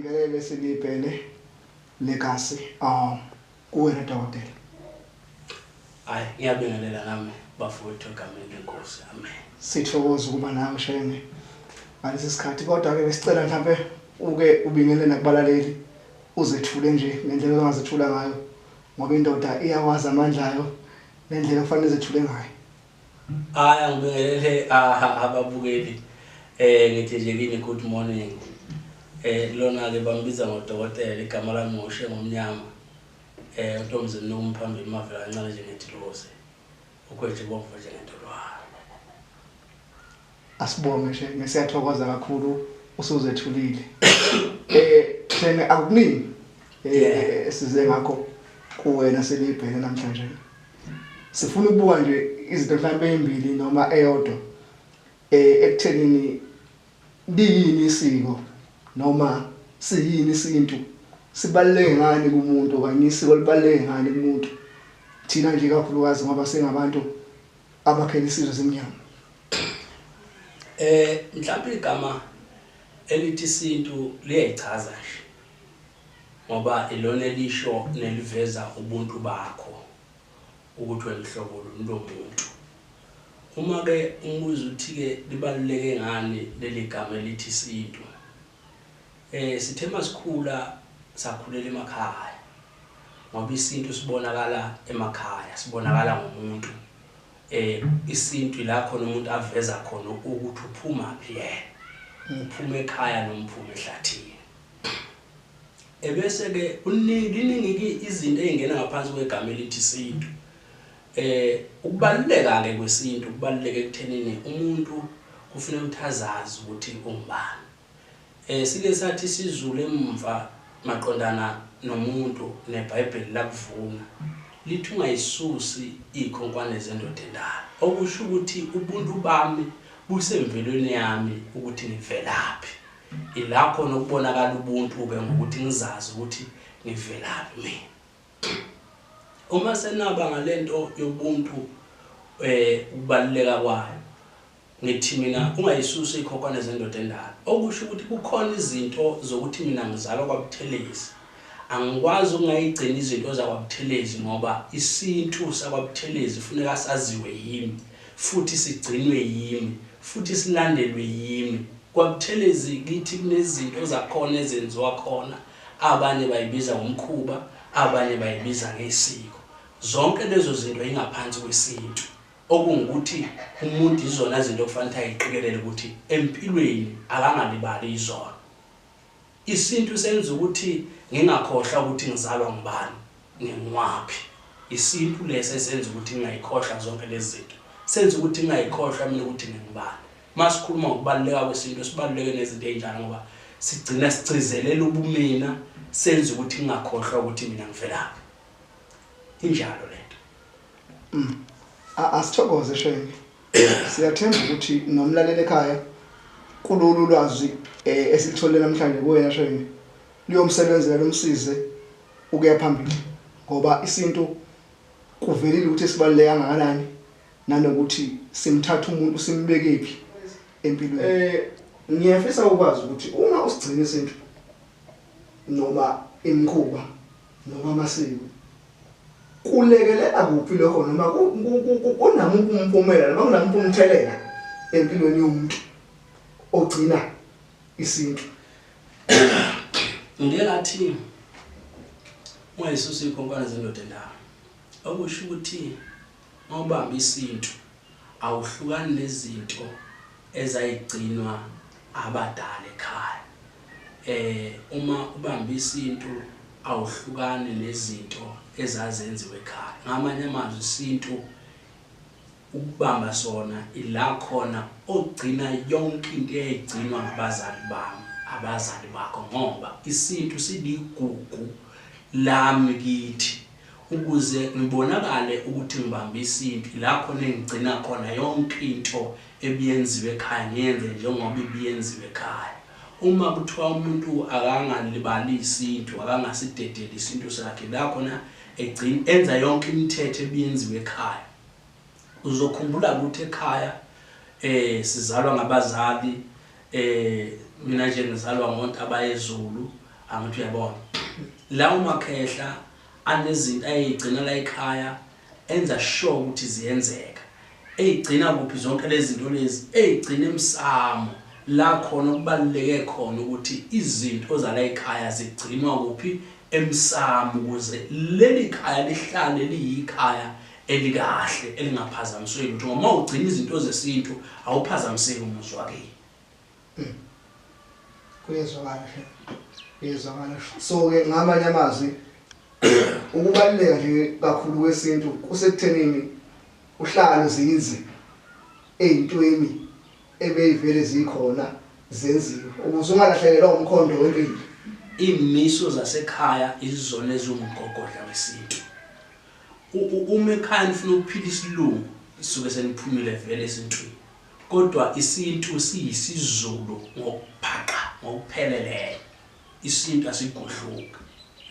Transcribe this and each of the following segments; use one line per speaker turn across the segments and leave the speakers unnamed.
ngibingelele silibhele legacy kuwena dokotela.
Hayi ngiyabingelela nami bafowethu egameni lenkosi. Amen.
Sithokoza ukuba nawe Shenge ngalesi sikhathi kodwa ke besicela mhlambe uke ubingelele nakubalaleli uzethule nje ngendlela ongazethula ngayo ngoba indoda iyawazi amandla ayo nendlela kufanele zethule ngayo.
Hayi angibingelele ababukeli ngithi nje kini good morning. Lona ke bambiza ngodokotela igama lami ngoshe ngomnyama. Ntomzini nomphambili mavela kancane nje ngethilose. Ukwethe bonke nje ngentolwa.
Asibonge Shenge siyathokoza kakhulu usuzethulile. Shenge akukuningi size ngakho kuwena selibhele namhlanje. Sifuna ukubuka nje izinto mhlambe ezimbili noma eyodwa ekuthenini liyini isiko noma siyini isintu sibaluleke ngani kumuntu okanye isiko libaluleke ngani kumuntu thina nje kakhulukazi ngoba sengabantu abakhela isizwe semnyama.
Mhlawumbe igama elithi isintu liyayichaza nje ngoba ilona elisho neliveza ubuntu bakho ukuthi wemhlobo lomuntu. Uma ke umbuzo uthi ke libaluleke ngani leli gama elithi isintu. Sithe masikhula sakhulela emakhaya ngoba isintu sibonakala emakhaya, sibonakala ngomuntu. Isintu la khona umuntu aveza khona ukuthi uphuma phi yena, uphuma ekhaya noma uphuma ehlathini. Ebese ke uningi izinto ezingena ngaphansi kwegama elithi isintu. Ukubaluleka ke kwesintu kubaluleke ekuthenini umuntu kufanele umthazazi ukuthi ungubani. Sike sathi sizule emva maqondana nomuntu neBhayibheli lakuvuna lithi ungayisusi ikhonkwane zendoda endala. Okusho ukuthi ubuntu bami busemvelweni yami ukuthi ngivelaphi. Ila khona ukubonakala ubuntu ke ngokuthi ngizazi ukuthi ngivelaphi mina. Uma senaba ngalento yobuntu ukubaluleka kwayo ngithi mina ungayisusi ikhonkwane zendoda endala. Okusho ukuthi kukhona izinto zokuthi mina ngizalwa kwabuthelezi. Angikwazi ukungayigcina izinto zakwabuthelezi ngoba isintu sakwabuthelezi kufuneka saziwe yimi futhi sigcinwe yimi futhi silandelwe yimi. Kwabuthelezi kithi kunezinto zakhona ezenziwa khona, abanye bayibiza ngomkhuba, abanye bayibiza ngesiko. Zonke lezo zinto ingaphansi kwesintu okungukuthi umuntu izona izinto okufanele ayiqikelele ukuthi empilweni akangalibali izona. Isintu senza ukuthi ngingakhohlwa ukuthi ngizalwa ngubani, ngingwaphi. Isintu lese senza ukuthi ngingayikhohlwa zonke lezi zinto. Senza ukuthi ngingayikhohlwa mina ukuthi ngingubani. Masikhuluma ngokubaluleka kwesintu sibaluleke nezinto ezinjalo ngoba sigcina sichizelela ubumina, senza ukuthi ngingakhohlwa ukuthi mina ngivelaphi. Injalo lento.
Asithokoze Shenge. Siyathemba ukuthi nomlaleli ekhaya kulolu lwazi esilithole namhlanje kuwena Shenge liyomsebenzela lomsize ukuya phambili ngoba isintu kuvelile ukuthi sibaluleka kangakanani nanokuthi simthatha umuntu simbeke phi empilweni. Ngiyafisa ukwazi ukuthi uma usigcina isintu noma imikhuba noma amasiko kulekelela kuphi lokho noma kunamuphi umphumela noma kunamuphi umthelela empilweni yomuntu ogcina isintu.
Ngelathi ungayisusi ikhonkwane zendoda endala. Okusho ukuthi mawubamba isintu awuhlukani nezinto ezayigcinwa abadala ekhaya. Uma ubamba isintu awuhlukani nezinto ezazenziwe ekhaya. Ngamanye amazwi isintu ukubamba sona ila khona ogcina yonke into eyigcinwa ngabazali bami, abazali bakho ngoba isintu siligugu lami kithi ukuze ngibonakale ukuthi ngibamba isintu la khona engigcina khona yonke into ebiyenziwe ekhaya ngiyenze njengoba ibiyenziwe ekhaya. Uma kuthiwa umuntu akangalibali isintu akangasidedeli isintu sakhe la khona egcina enza yonke imithetho ebiyenziwe ekhaya. Uzokhumbula ukuthi ekhaya sizalwa ngabazali mina nje ngizalwa ngonto abayezulu angithi uyabona lawo makhehla anezinto ayigcina la ekhaya enza sure ukuthi ziyenzeka eyigcina kuphi zonke lezi zinto lezi eyigcina emsamo la khona kubaluleke khona ukuthi izinto zala ekhaya zigcinwa kuphi emsamo ukuze leli khaya lihlale liyikhaya elikahle elingaphazamiseki lutho ngoba ugcina izinto zesintu awuphazamiseki umuzwa wakhe
kuyezwakala so ke ngamanye amazwi ukubaluleka nje kakhulu kwesintu kusekuthenini uhlalo zinze ezintweni ebeyivele zikhona zenziwe ukuze ungalahlekelwa umkhondo wempilo
imiso zasekhaya izizona ezumgogodla wesintu uma ekhaya ufuna ukuphila isilungu isuke seniphumile vele esintwini kodwa isintu siyisizulu ngokuphaqa ngokupheleleyo isintu asigudluka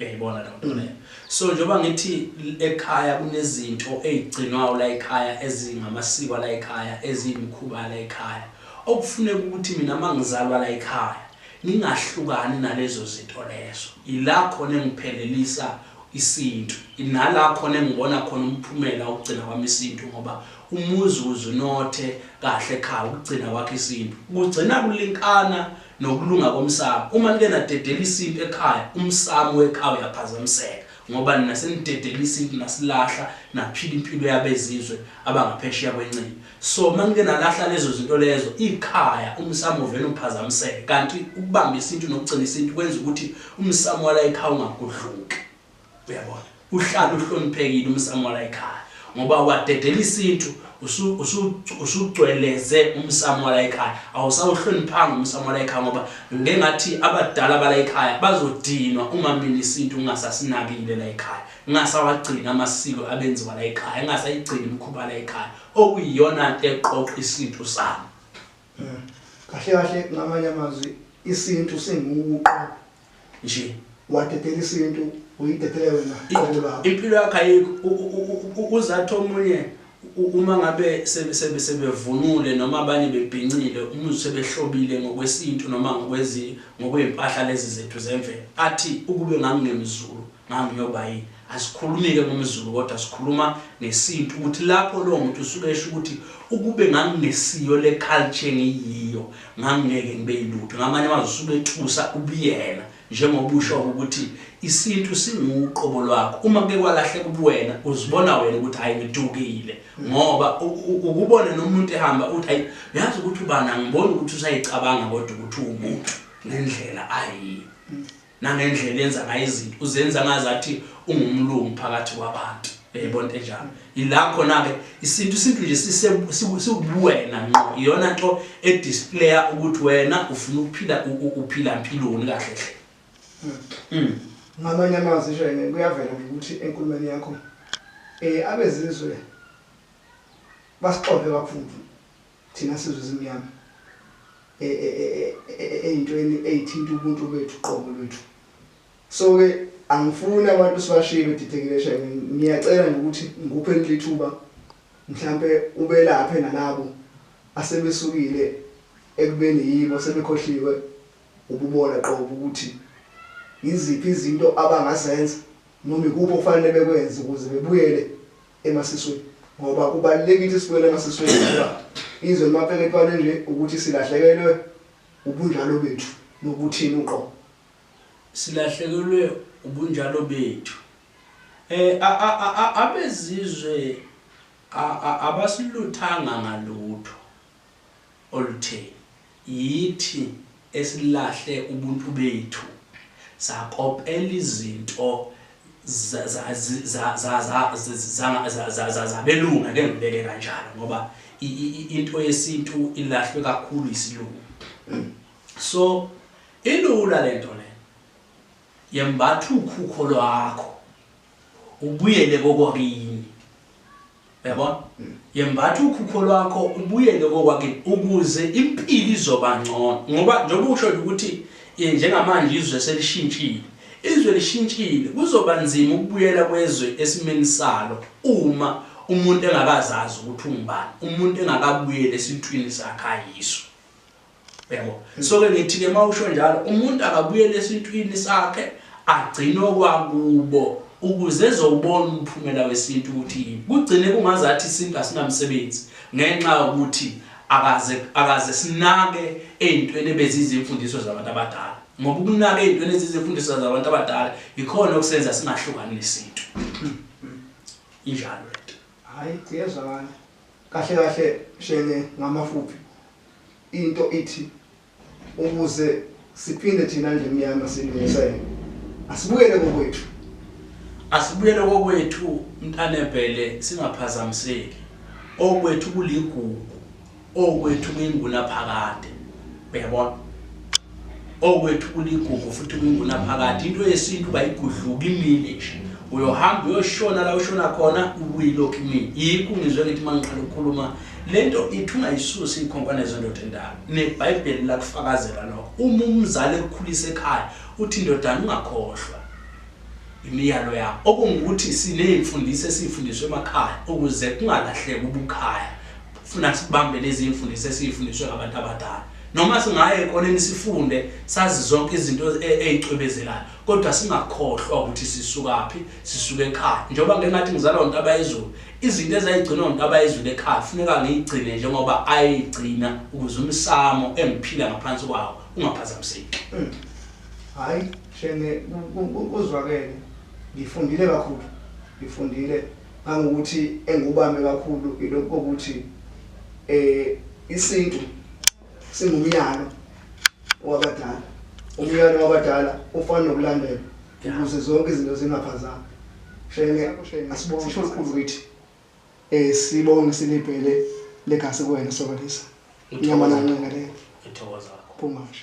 uyayibona lonto leyo so njengoba ngithi ekhaya kunezinto ezigcinwayo la ekhaya ezingamasiko la ekhaya ezimkhuba la ekhaya okufuneka ukuthi mina mangizalwa la ekhaya ningahlukani nalezo zinto lezo ila khona engiphelelisa isintu inala khona engibona khona umphumela ukugcina kwami isintu ngoba umuzuzu nothe kahle ekhaya ukugcina kwakhe isintu kugcina kulinkana nokulunga komsamo uma nike nadedela isintu ekhaya umsamo wekhaya uyaphazamiseka ngoba nina senidedela isintu nasilahla naphila impilo yabezizwe abangaphesheya kwencini so manike nalahla lezo zinto lezo ikhaya umsamo vele uphazamiseka kanti ukubamba isintu nokugcina isintu kwenza ukuthi umsamo wala ekhaya ungagudluki uyabona uhlala uhloniphekile umsamo wala ekhaya ngoba wadedela isintu usugcweleze umsamo wala ekhaya awusawuhloniphanga umsamo wala ekhaya ngoba ngengathi abadala bala ekhaya bazodinwa uma mina isintu ngingasasinakile la ekhaya ngingasawagcina amasiko abenziwa la ekhaya ngingasayigcina imikhuba la ekhaya okuyiyona into eqoqa isintu sami
kahle ngamanye amazwi isintu singuqo
nje
wadedela isintu uyidedele wena qobo lakho
impilo yakhe ayikho uzathi omunye uma ngabe sebevunule noma abanye bebhincile umuzi sebehlobile ngokwesintu noma ngokwempahla lezi zethu zemvelo athi ukube nganginemzulu ngangiyoba yini asikhulumike ngomzulu kodwa sikhuluma nesintu ukuthi lapho lo muntu usuke esho ukuthi ukube ngangisiyo le culture ngiyiyo ngangeke ngibe yilutho ngamanye amazwi usuke ethusa ubuyena njengoba usho ukuthi isintu singuqobo lwakho uma ke kwalahleka ubuwena uzibona wena ukuthi hayi ngidukile ngoba ukubone nomuntu ehamba uthi hayi uyazi ukuthi ubana ngibona ukuthi usayicabanga kodwa ukuthi umuntu ngendlela ayi nangendlela enza ngayo izinto uzenza ngazathi ungumlungu phakathi kwabantu uyayibona enjalo ila khona ke isintu nje sibuwena ngqo iyona nto edisplaya ukuthi wena ufuna uphila impiloni kahle hle
ngamanye amazwi nje kuyavela ukuthi enkulumeni yakho abezizwe basixoxe kakhulu thina sizwe zimnyama eyintweni eyithinta ubuntu bethu qobo lwethu so ke angifuni abantu sibashilo didekilation ngiyacela nje ukuthi ngikuphe lithuba mhlambe ubelaphe nalabo asebesukile ekubeni yibo sebekhohliwe ububona qobo ukuthi iziphi izinto abangazenza noma ikuphi okufanele bekwenze ukuze bebuyele emasisweni ngoba kubalulekile ukuthi sibuyele emasisweni ngoba izwe limaphekethwane nje ukuthi silahlekelwe ubunjalo bethu nokuthini uqobo
silahlekelwe ubunjalo bethu abezizwe abasiluthanga ngalutho oluthe yithi esilahle ubuntu bethu sakopela izinto zabelunga ngembeke kanjalo ngoba into yesintu ilahlwe kakhulu isilungu so ilula lento le yembatha ukhukho lwakho ubuyele kokwakini yabona yembatha ukhukho lwakho ubuyele kokwakini ukuze impilo izoba ngcono ngoba njengoba usho ukuthi njengamanje izwe selishintshile izwe lishintshile kuzoba nzima ukubuyela kwezwe esimeni salo uma umuntu engakazazi ukuthi ungubani umuntu engakabuyela esintwini sakhe ayiso Uyabo. So ke ngithi ke mawusho njalo umuntu akabuyele esintwini sakhe agcine okwakubo ukuze ezobona umphumela wesintu ukuthi kugcine kungazathi isintu asinamsebenzi ngenxa yokuthi akaze sinake ezintweni ebezizimfundiso zabantu abadala. Ngoba ukunaka ezintweni ezizimfundiso zabantu abadala ikhona okusenza singahlukani nesintu. Injalo lento.
Hayi kuyezwakala. Kahle shene ngamafuphi. Into ithi ukuze siphinde thina nje emnyama silungisele. Asibuyele kokwethu.
Asibuyele kokwethu mntanebhele singaphazamiseki. Okwethu kuligugu. Okwethu kuyinguna phakade. Uyabona? Okwethu kuligugu futhi kuyinguna phakade. Into yesintu bayigudluka imile nje. Uyohamba uyoshona la ushona khona ubuyilokhu imile. Yikho ngizwe ngithi mangiqala ukukhuluma lento ithi ungayisusi ikhonkwane zendoda endala. NeBhayibheli lakufakazela lokho. Uma umzali ekukhulisa ekhaya uthi indodana ungakhohlwa imiyalo yakho. Okungukuthi sinezimfundiso esifundiswe emakhaya ukuze kungalahleki ubukhaya. Funa sibambe lezi imfundiso esifundiswe ngabantu abadala. Noma singaye ekoneni sifunde sazi zonke izinto ezicwebezelayo kodwa singakhohlwa ukuthi sisukaphi sisuke ekhaya. Njengoba ngengathi ngizalwa uNtaba yezulu izinto ezayigcinwa uNtaba yezulu ekhaya kufuneka ngiyigcine njengoba ayigcina ukuze umsamo engiphila ngaphansi kwawo ungaphazamiseki.
Hayi shene uzwakele ngifundile kakhulu. Ngifundile ngokuthi engubame kakhulu ilokho ukuthi isintu singumyalo wabadala. Umyalo wabadala ufana nokulandela ukuze zonke izinto zingaphazami. Shene asibonge isho likhulu kithi. Sibonge silibhele legasi kuwena sobalisa. Inyama nanqenga le.
Ithokoza.
Phuma nje.